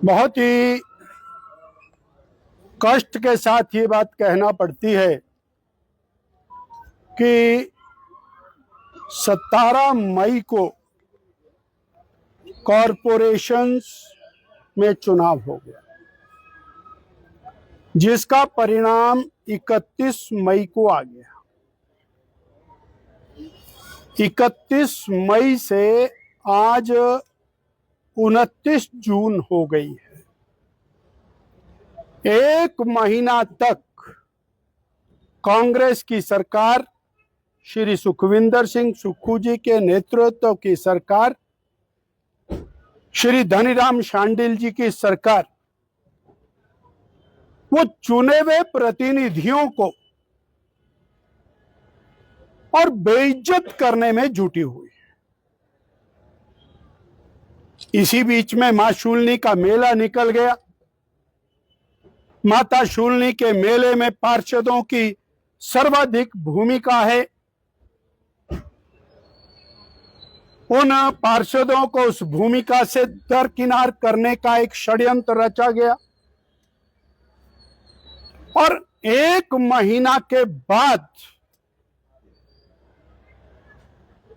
बहुत ही कष्ट के साथ ये बात कहना पड़ती है कि 17 मई को कॉरपोरेशंस में चुनाव हो गया, जिसका परिणाम 31 मई को आ गया। 31 मई से आज 29 जून हो गई है। एक महीना तक कांग्रेस की सरकार, श्री सुखविंदर सिंह सुक्खू जी के नेतृत्व की सरकार, श्री धनीराम शांडिल जी की सरकार, वो चुने हुए प्रतिनिधियों को और बेइज्जत करने में जुटी हुई है। इसी बीच में मां शूलिनी का मेला निकल गया। माता शूलिनी के मेले में पार्षदों की सर्वाधिक भूमिका है। उन पार्षदों को उस भूमिका से दरकिनार करने का एक षड्यंत्र रचा गया और एक महीना के बाद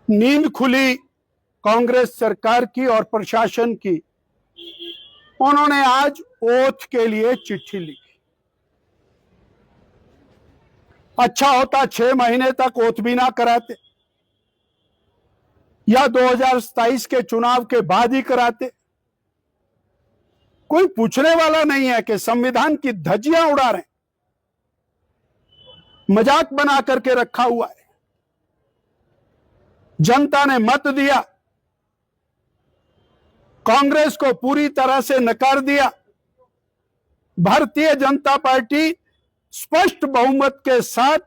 नींद खुली कांग्रेस सरकार की और प्रशासन की। उन्होंने आज ओथ के लिए चिट्ठी लिखी। अच्छा होता 6 महीने तक ओथ भी ना कराते, या 2027 के चुनाव के बाद ही कराते। कोई पूछने वाला नहीं है कि संविधान की धज्जियां उड़ा रहे, मजाक बना करके रखा हुआ है। जनता ने मत दिया, कांग्रेस को पूरी तरह से नकार दिया। भारतीय जनता पार्टी स्पष्ट बहुमत के साथ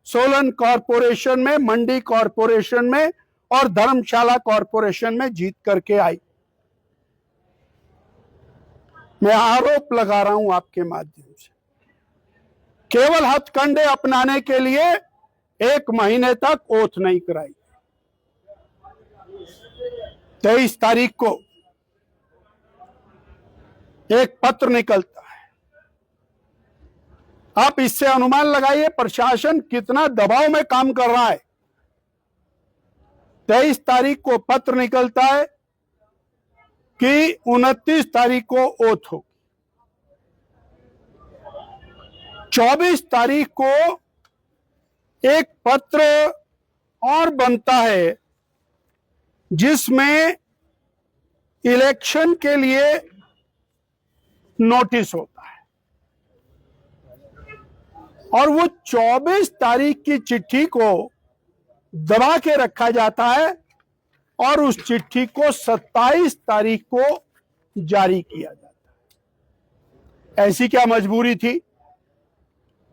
सोलन कॉरपोरेशन में, मंडी कॉरपोरेशन में और धर्मशाला कॉरपोरेशन में जीत करके आई। मैं आरोप लगा रहा हूं आपके माध्यम से, केवल हथकंडे अपनाने के लिए 1 महीने तक ओथ नहीं कराई। 23 तारीख को एक पत्र निकलता है। आप इससे अनुमान लगाइए प्रशासन कितना दबाव में काम कर रहा है। 23 तारीख को पत्र निकलता है कि 29 तारीख को ओथ हो। 24 तारीख को एक पत्र और बनता है जिसमें इलेक्शन के लिए नोटिस होता है, और वो 24 तारीख की चिट्ठी को दबा के रखा जाता है और उस चिट्ठी को 27 तारीख को जारी किया जाता है। ऐसी क्या मजबूरी थी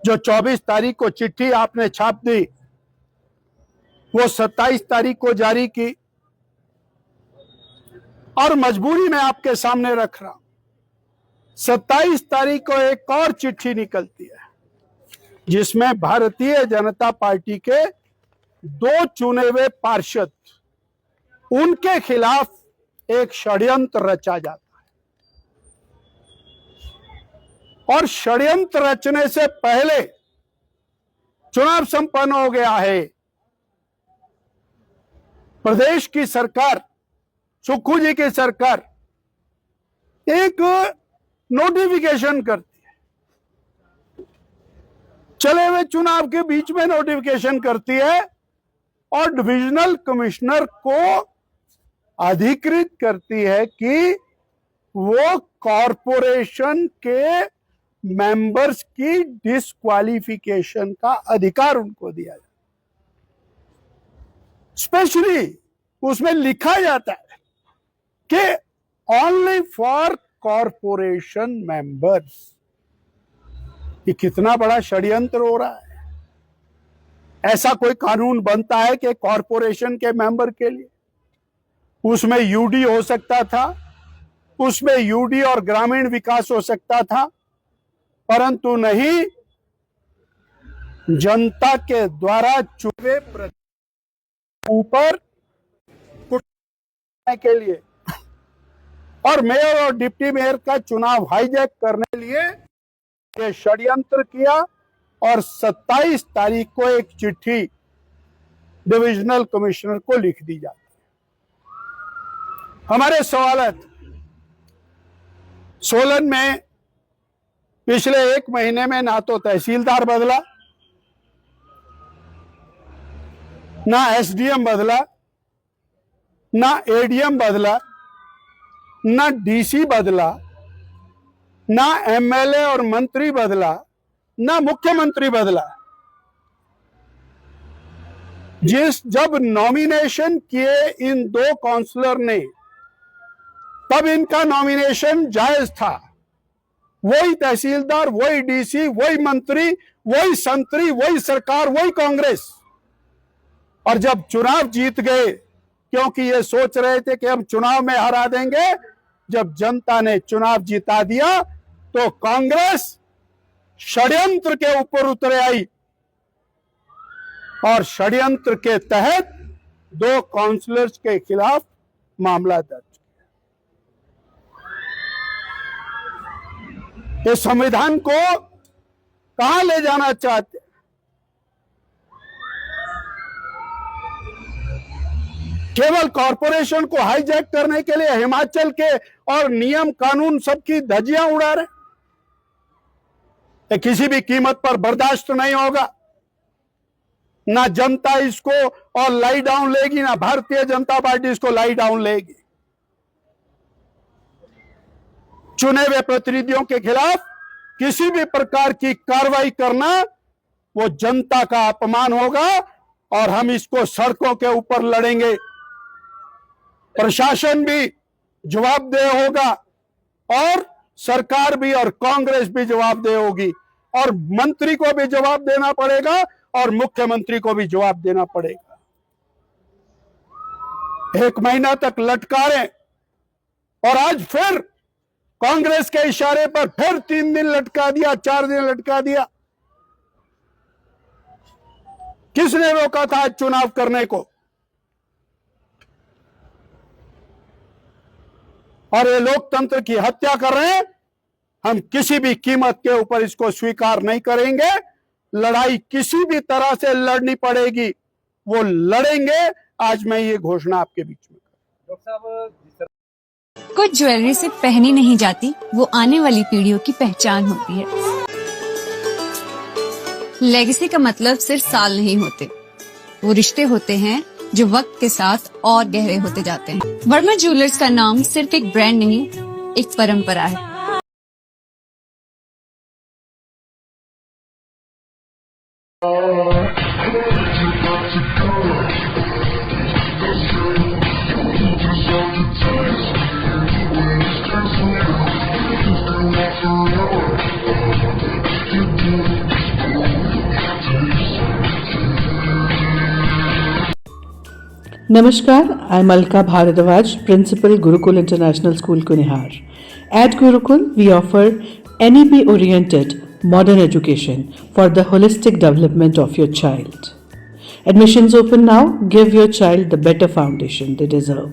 जो 24 तारीख को चिट्ठी आपने छाप दी, वो 27 तारीख को जारी की? और मजबूरी में आपके सामने रख रहा हूं। 27 तारीख को एक और चिट्ठी निकलती है जिसमें भारतीय जनता पार्टी के 2 चुने हुए पार्षद, उनके खिलाफ एक षड्यंत्र रचा जाता है। और षड्यंत्र रचने से पहले चुनाव संपन्न हो गया है। प्रदेश की सरकार, सुक्खू जी की सरकार, एक नोटिफिकेशन करती है, चले हुए चुनाव के बीच में नोटिफिकेशन करती है और डिविजनल कमिश्नर को अधिकृत करती है कि वो कॉरपोरेशन के मेंबर्स की डिस्क्वालिफिकेशन का अधिकार उनको दिया जाए। स्पेशली उसमें लिखा जाता है कि ओनली फॉर कॉरपोरेशन मेंबर्स। ये कितना बड़ा षड्यंत्र हो रहा है। ऐसा कोई कानून बनता है कि कॉरपोरेशन के मेंबर के लिए उसमें यूडी हो सकता था, उसमें यूडी और ग्रामीण विकास हो सकता था, परंतु नहीं, जनता के द्वारा चुने ऊपर के लिए और मेयर और डिप्टी मेयर का चुनाव हाईजैक करने के लिए ये षड्यंत्र किया और 27 तारीख को एक चिट्ठी डिविजनल कमिश्नर को लिख दी जाती है। हमारे सवालत सोलन में पिछले 1 महीने में ना तो तहसीलदार बदला, ना एसडीएम बदला, ना एडीएम बदला, ना डीसी बदला, ना एमएलए और मंत्री बदला, ना मुख्यमंत्री बदला। जब नॉमिनेशन किए इन 2 काउंसलर ने, तब इनका नॉमिनेशन जायज था। वही तहसीलदार, वही डीसी, वही मंत्री, वही संतरी, वही सरकार, वही कांग्रेस। और जब चुनाव जीत गए, क्योंकि ये सोच रहे थे कि हम चुनाव में हरा देंगे, जब जनता ने चुनाव जिता दिया तो कांग्रेस षड्यंत्र के ऊपर उतर आई और षड्यंत्र के तहत 2 काउंसलर्स के खिलाफ मामला दर्ज किया। इस संविधान को कहां ले जाना चाहते? केवल कॉरपोरेशन को हाईजैक करने के लिए हिमाचल के और नियम कानून सबकी धज्जियां उड़ा रहे। ये किसी भी कीमत पर बर्दाश्त नहीं होगा। ना जनता इसको और लाई डाउन लेगी, ना भारतीय जनता पार्टी इसको लाई डाउन लेगी। चुने हुए प्रतिनिधियों के खिलाफ किसी भी प्रकार की कार्रवाई करना वो जनता का अपमान होगा और हम इसको सड़कों के ऊपर लड़ेंगे। प्रशासन भी जवाबदेह होगा और सरकार भी और कांग्रेस भी जवाबदेह होगी और मंत्री को भी जवाब देना पड़ेगा और मुख्यमंत्री को भी जवाब देना पड़ेगा। 1 महीना तक लटकारे और आज फिर कांग्रेस के इशारे पर फिर 3 दिन लटका दिया, 4 दिन लटका दिया। किसने रोका था आज चुनाव करने को? और ये लोकतंत्र की हत्या कर रहे हैं। हम किसी भी कीमत के ऊपर इसको स्वीकार नहीं करेंगे। लड़ाई किसी भी तरह से लड़नी पड़ेगी, वो लड़ेंगे। आज मैं ये घोषणा आपके बीच में। कुछ ज्वेलरी सिर्फ पहनी नहीं जाती, वो आने वाली पीढ़ियों की पहचान होती है। लेगेसी का मतलब सिर्फ साल नहीं होते, वो रिश्ते होते हैं जो वक्त के साथ और गहरे होते जाते हैं। वर्मा ज्वेलर्स का नाम सिर्फ एक ब्रांड नहीं, एक परंपरा है। Namaskar, I'm Alka Bharadwaj, Principal Gurukul International School, Kunihar. At Gurukul, we offer NEP-oriented modern education for the holistic development of your child. Admissions open now. Give your child the better foundation they deserve.